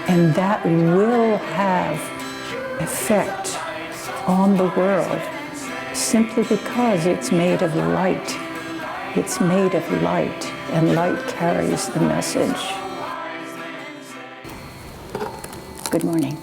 And that will have effect on the world simply because it's made of light. It's made of light, and light carries the message. Good morning.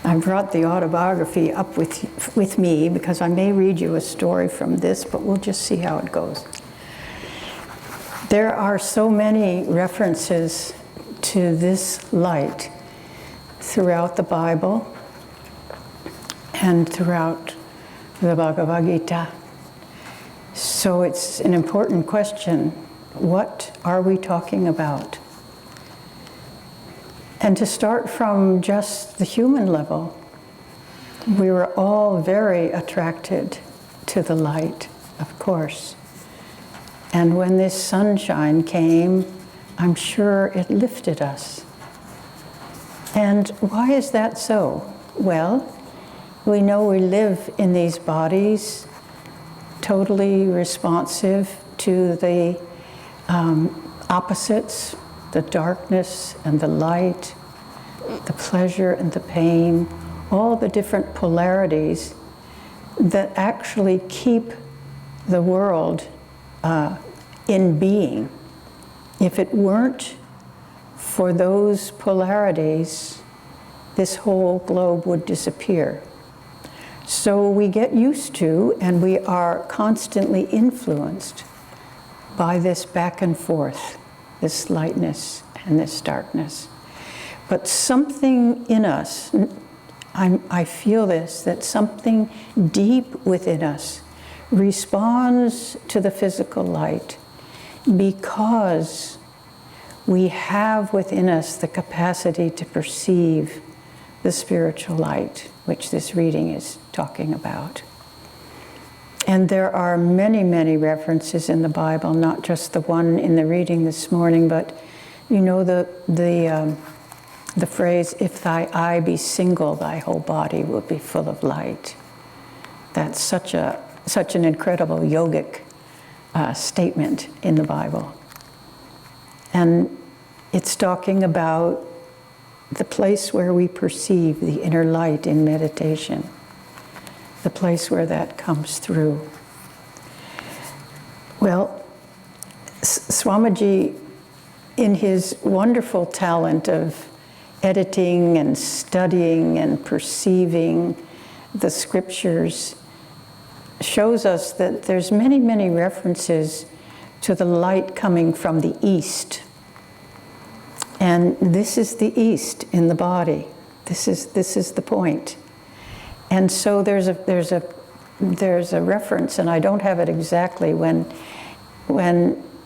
I brought the autobiography up with me because I may read you a story from this, but we'll just see how it goes. There are so many references to this light throughout the Bible and throughout the Bhagavad Gita. So it's an important question. What are we talking about? And to start from just the human level, we were all very attracted to the light, of course. And when this sunshine came, I'm sure it lifted us. And why is that so? Well, we know we live in these bodies totally responsive to the opposites, the darkness and the light, the pleasure and the pain, all the different polarities that actually keep the world in being. If it weren't for those polarities, this whole globe would disappear. So we get used to, and we are constantly influenced by this back and forth, this lightness and this darkness. But something in us, I feel this, that something deep within us responds to the physical light because we have within us the capacity to perceive the spiritual light, which this reading is talking about. And there are many, many references in the Bible, not just the one in the reading this morning, but you know the phrase, "If thy eye be single, thy whole body will be full of light." That's such an incredible yogic statement in the Bible. And it's talking about the place where we perceive the inner light in meditation, the place where that comes through. Well, Swamiji, in his wonderful talent of editing and studying and perceiving the scriptures, shows us that there's many, many references to the light coming from the east. And this is the east in the body. This is the point. And so there's a reference, and I don't have it exactly, when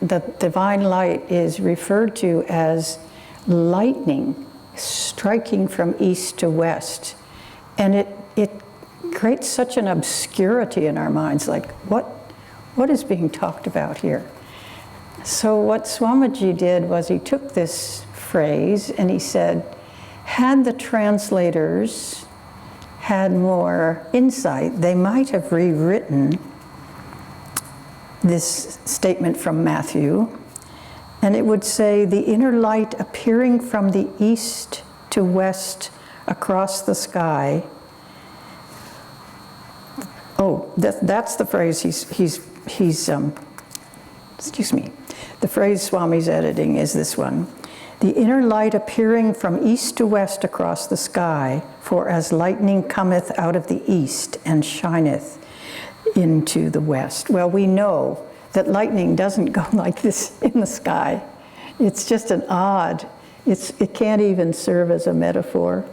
the divine light is referred to as lightning striking from east to west. And it creates such an obscurity in our minds, like what is being talked about here? So what Swamiji did was he took this phrase and he said, had the translators had more insight, they might have rewritten this statement from Matthew, and it would say, the inner light appearing from the east to west across the sky. Oh, that's the phrase excuse me. The phrase Swami's editing is this one. The inner light appearing from east to west across the sky, for as lightning cometh out of the east and shineth into the west. Well, we know that lightning doesn't go like this in the sky. It's just an odd, it can't even serve as a metaphor.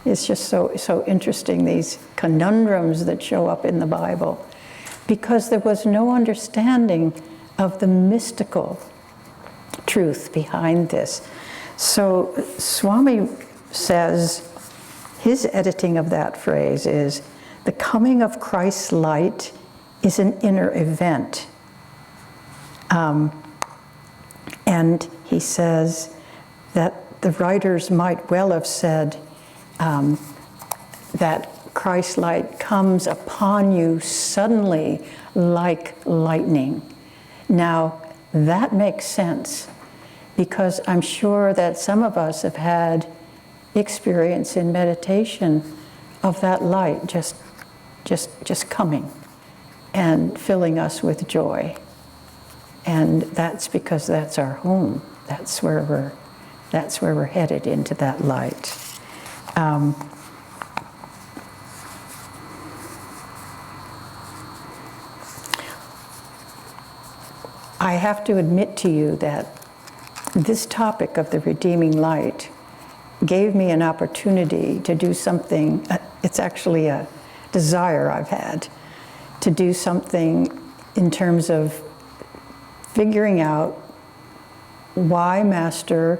It's just so interesting, these conundrums that show up in the Bible, because there was no understanding of the mystical truth behind this. So Swami says, his editing of that phrase is, the coming of Christ's light is an inner event. And he says that the writers might well have said that Christ's light comes upon you suddenly like lightning. Now, that makes sense, because I'm sure that some of us have had experience in meditation of that light just coming and filling us with joy. And that's because that's our home. That's where we're headed, into that light. I have to admit to you that this topic of the redeeming light gave me an opportunity to do something. It's actually a desire I've had to do something in terms of figuring out why Master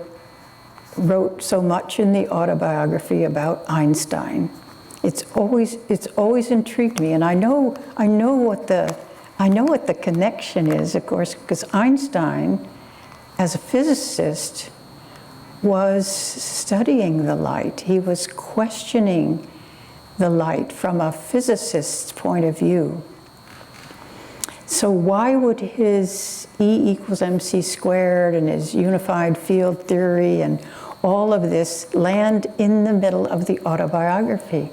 wrote so much in the autobiography about Einstein. It's always intrigued me, and I know what the connection is, of course, because Einstein, as a physicist, was studying the light. He was questioning the light from a physicist's point of view. So why would his E equals mc squared and his unified field theory and all of this land in the middle of the autobiography?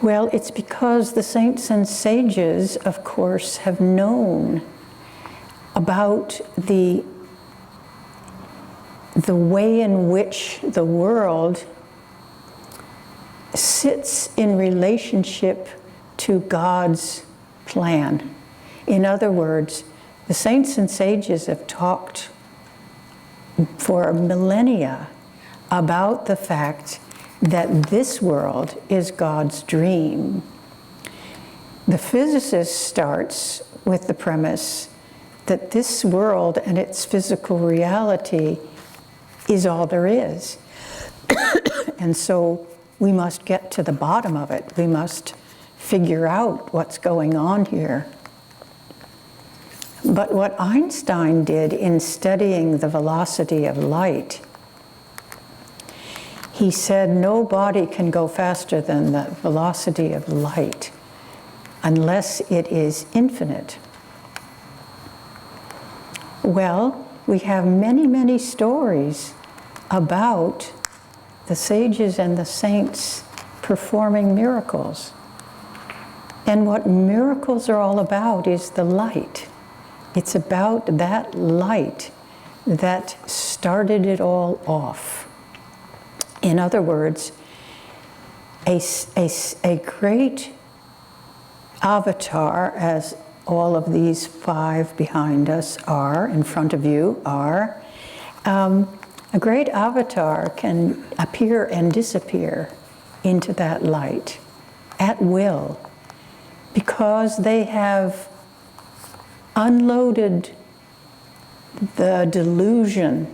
Well, it's because the saints and sages, of course, have known about the way in which the world sits in relationship to God's plan. In other words, the saints and sages have talked for millennia about the fact that this world is God's dream. The physicist starts with the premise that this world and its physical reality is all there is. And so we must get to the bottom of it. We must figure out what's going on here. But what Einstein did in studying the velocity of light, he said no body can go faster than the velocity of light unless it is infinite. Well, we have many, many stories about the sages and the saints performing miracles. And what miracles are all about is the light. It's about that light that started it all off. In other words, a great avatar, as all of these 5 behind us are, in front of you are, a great avatar can appear and disappear into that light at will, because they have unloaded the delusion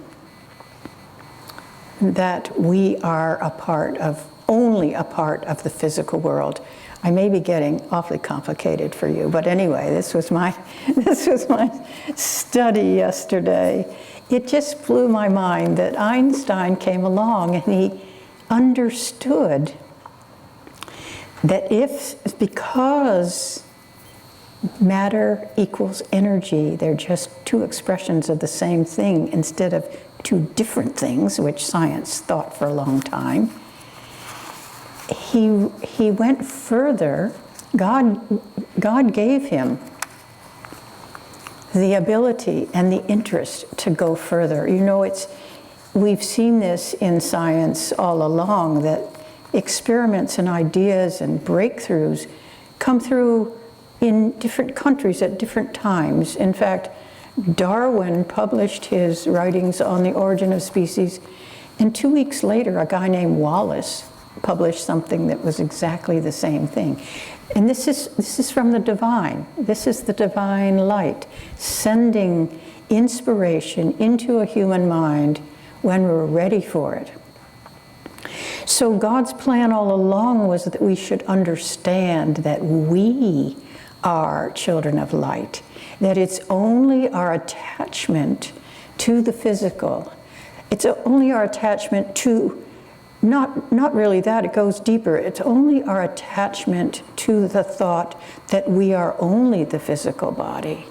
that we are only a part of the physical world. I may be getting awfully complicated for you, but anyway, this was my study yesterday. It just blew my mind that Einstein came along and he understood that because matter equals energy, they're just 2 expressions of the same thing instead of 2 different things, which science thought for a long time. He went further. God gave him the ability and the interest to go further. You know, we've seen this in science all along, that experiments and ideas and breakthroughs come through in different countries at different times. In fact, Darwin published his writings on the origin of species, and 2 weeks later, a guy named Wallace published something that was exactly the same thing. And this is from the divine. This is the divine light, sending inspiration into a human mind when we're ready for it. So God's plan all along was that we should understand that we are children of light, that it's only our attachment to the physical. It's only our attachment to, not really that, it goes deeper. It's only our attachment to the thought that we are only the physical body.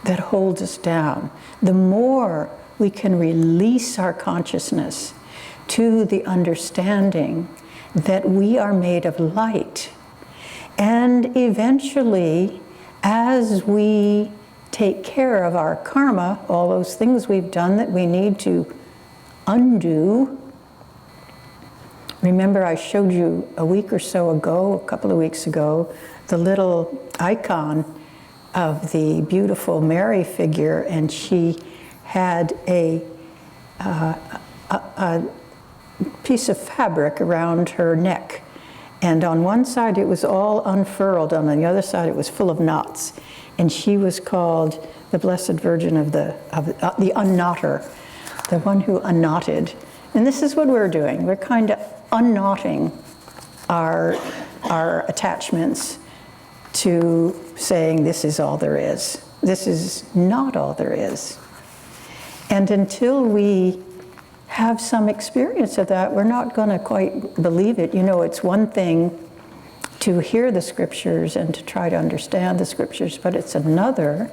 that holds us down. The more we can release our consciousness to the understanding that we are made of light. And eventually, as we take care of our karma, all those things we've done that we need to undo. Remember, I showed you a week or so ago, a couple of weeks ago, the little icon of the beautiful Mary figure, and she had a piece of fabric around her neck. And on one side it was all unfurled, on the other side it was full of knots. And she was called the Blessed Virgin of the unknotter, the one who unknotted. And this is what we're doing. We're kind of unknotting our attachments to saying this is all there is. This is not all there is. And until we have some experience of that, we're not going to quite believe it. You know, it's one thing to hear the scriptures and to try to understand the scriptures, but it's another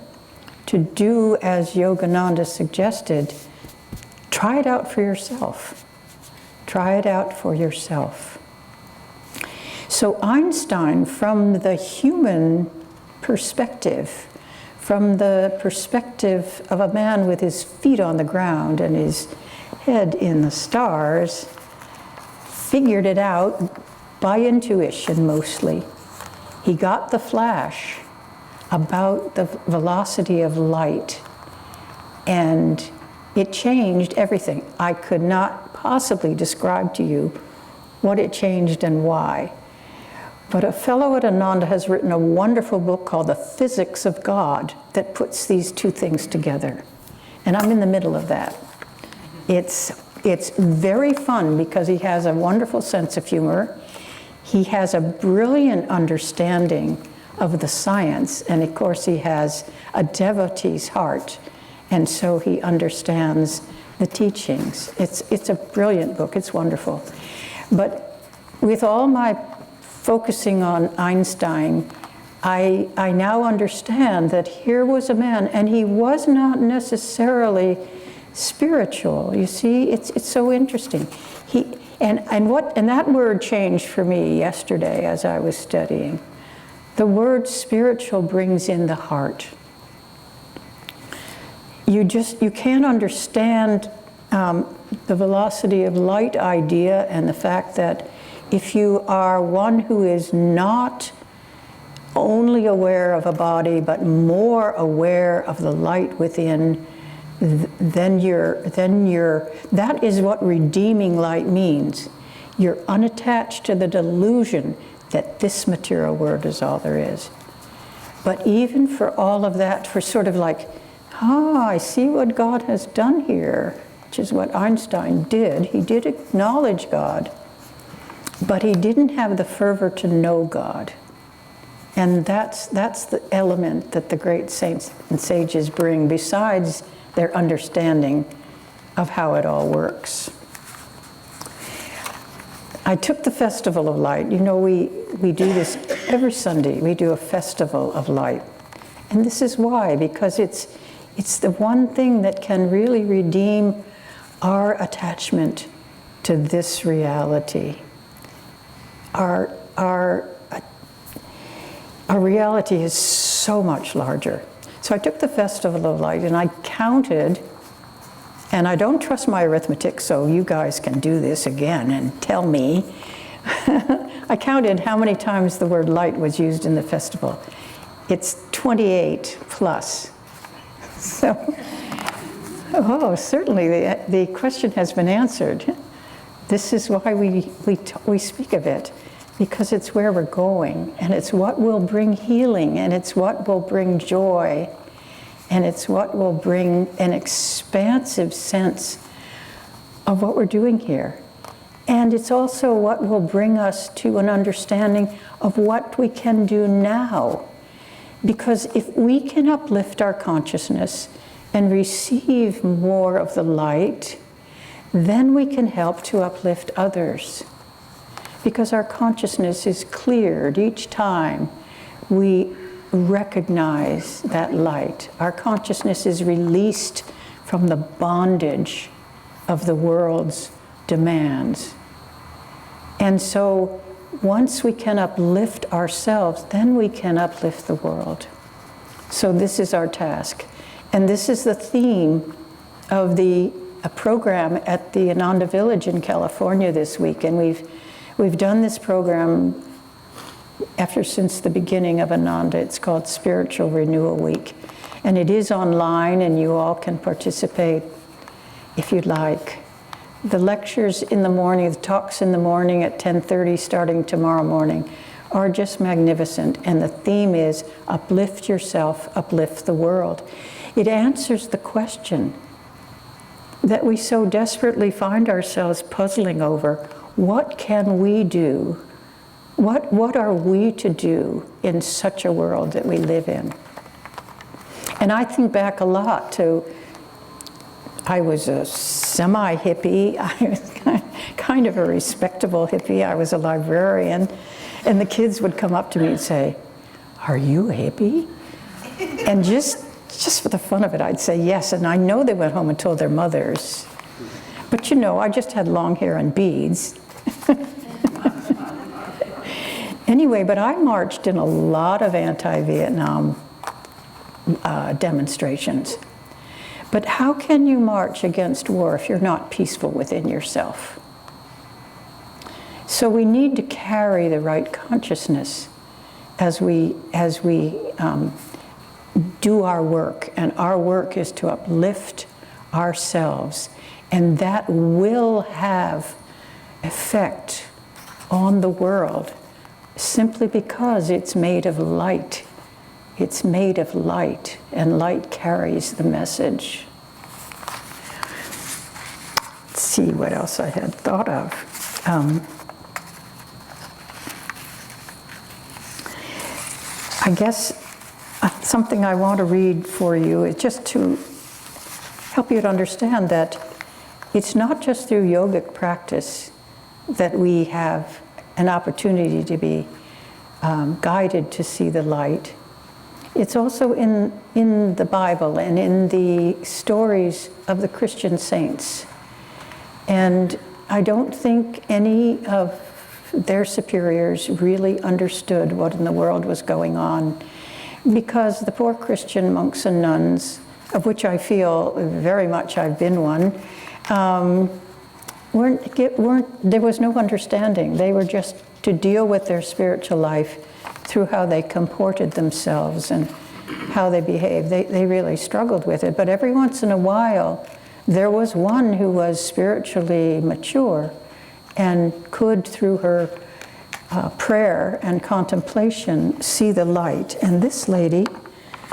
to do as Yogananda suggested. Try it out for yourself. Try it out for yourself. So Einstein, from the human perspective, from the perspective of a man with his feet on the ground and his head in the stars, figured it out by intuition mostly. He got the flash about the velocity of light, and it changed everything. I could not possibly describe to you what it changed and why. But a fellow at Ananda has written a wonderful book called The Physics of God that puts these two things together. And I'm in the middle of that. It's very fun because he has a wonderful sense of humor. He has a brilliant understanding of the science, and of course he has a devotee's heart, and so he understands the teachings. It's a brilliant book, it's wonderful. But with all my focusing on Einstein, I now understand that here was a man, and he was not necessarily spiritual. You see, it's so interesting. And that word changed for me yesterday as I was studying. The word spiritual brings in the heart. You can't understand the velocity of light idea and the fact that if you are one who is not only aware of a body but more aware of the light within, then that is what redeeming light means. You're unattached to the delusion that this material world is all there is. But even for all of that, for sort of like, I see what God has done here, which is what Einstein did. He did acknowledge God, but he didn't have the fervor to know God. And that's the element that the great saints and sages bring, besides their understanding of how it all works. I took the Festival of Light. You know, we do this every Sunday. We do a Festival of Light. And this is why, because it's the one thing that can really redeem our attachment to this reality. Our reality is so much larger. So I took the Festival of Light and I counted, and I don't trust my arithmetic, so you guys can do this again and tell me. I counted how many times the word light was used in the festival. It's 28 plus. So, certainly the question has been answered. This is why we speak of it, because it's where we're going, and it's what will bring healing, and it's what will bring joy, and it's what will bring an expansive sense of what we're doing here. And it's also what will bring us to an understanding of what we can do now. Because if we can uplift our consciousness and receive more of the light, then we can help to uplift others. Because our consciousness is cleared each time we recognize that light. Our consciousness is released from the bondage of the world's demands. And so once we can uplift ourselves, then we can uplift the world. So this is our task. And this is the theme of a program at the Ananda Village in California this week. And we've done this program since the beginning of Ananda. It's called Spiritual Renewal Week. And it is online, and you all can participate if you'd like. The lectures in the morning, the talks in the morning at 10:30 starting tomorrow morning are just magnificent. And the theme is uplift yourself, uplift the world. It answers the question that we so desperately find ourselves puzzling over. What can we do? What are we to do in such a world that we live in? And I think back a lot to, I was a semi-hippie. I was kind of a respectable hippie. I was a librarian. And the kids would come up to me and say, "Are you a hippie?" And just for the fun of it, I'd say yes. And I know they went home and told their mothers. But you know, I just had long hair and beads. Anyway, but I marched in a lot of anti-Vietnam demonstrations. But how can you march against war if you're not peaceful within yourself? So we need to carry the right consciousness as we do our work. And our work is to uplift ourselves. And that will have effect on the world simply because it's made of light. It's made of light, and light carries the message. Let's see what else I had thought of. I guess something I want to read for you is just to help you to understand that it's not just through yogic practice that we have an opportunity to be guided to see the light. It's also in the Bible and in the stories of the Christian saints. And I don't think any of their superiors really understood what in the world was going on, because the poor Christian monks and nuns, of which I feel very much I've been one, there was no understanding. They were just to deal with their spiritual life through how they comported themselves and how they behaved. They really struggled with it. But every once in a while, there was one who was spiritually mature and could, through her prayer and contemplation, see the light. And this lady,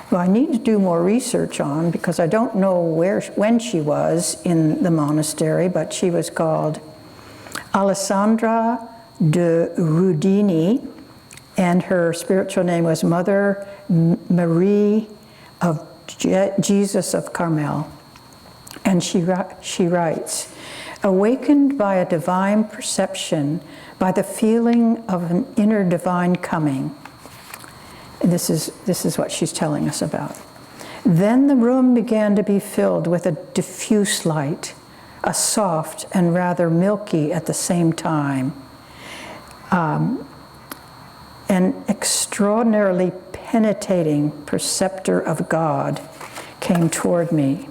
who I need to do more research on because I don't know when she was in the monastery, but she was called Alessandra de Rudini, and her spiritual name was Mother Marie of Jesus of Carmel. And she writes, "Awakened by a divine perception, by the feeling of an inner divine coming." And this is what she's telling us about. "Then the room began to be filled with a diffuse light, a soft and rather milky at the same time. An extraordinarily penetrating perceptor of God came toward me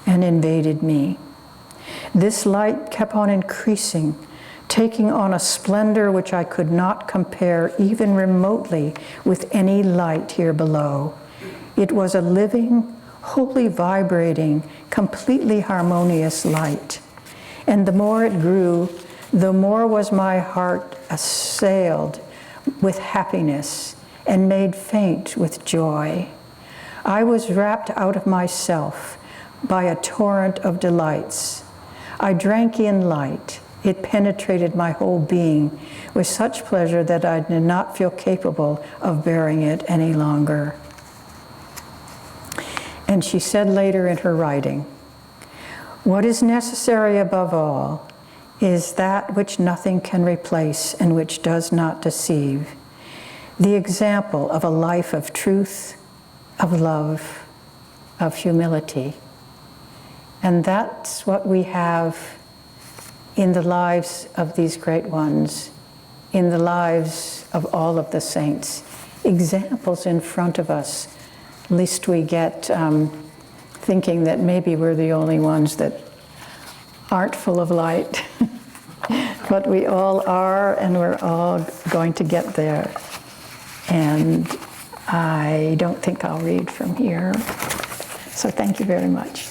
and invaded me. This light kept on increasing, taking on a splendor which I could not compare even remotely with any light here below. It was a living, wholly vibrating, completely harmonious light. And the more it grew, the more was my heart assailed with happiness and made faint with joy. I was wrapped out of myself by a torrent of delights. I drank in light. It penetrated my whole being with such pleasure that I did not feel capable of bearing it any longer." And she said later in her writing, "What is necessary above all is that which nothing can replace and which does not deceive. the example of a life of truth, of love, of humility. And that's what we have in the lives of these great ones, in the lives of all of the saints. Examples in front of us, lest we get thinking that maybe we're the only ones that aren't full of light. But we all are, and we're all going to get there. And I don't think I'll read from here. So thank you very much.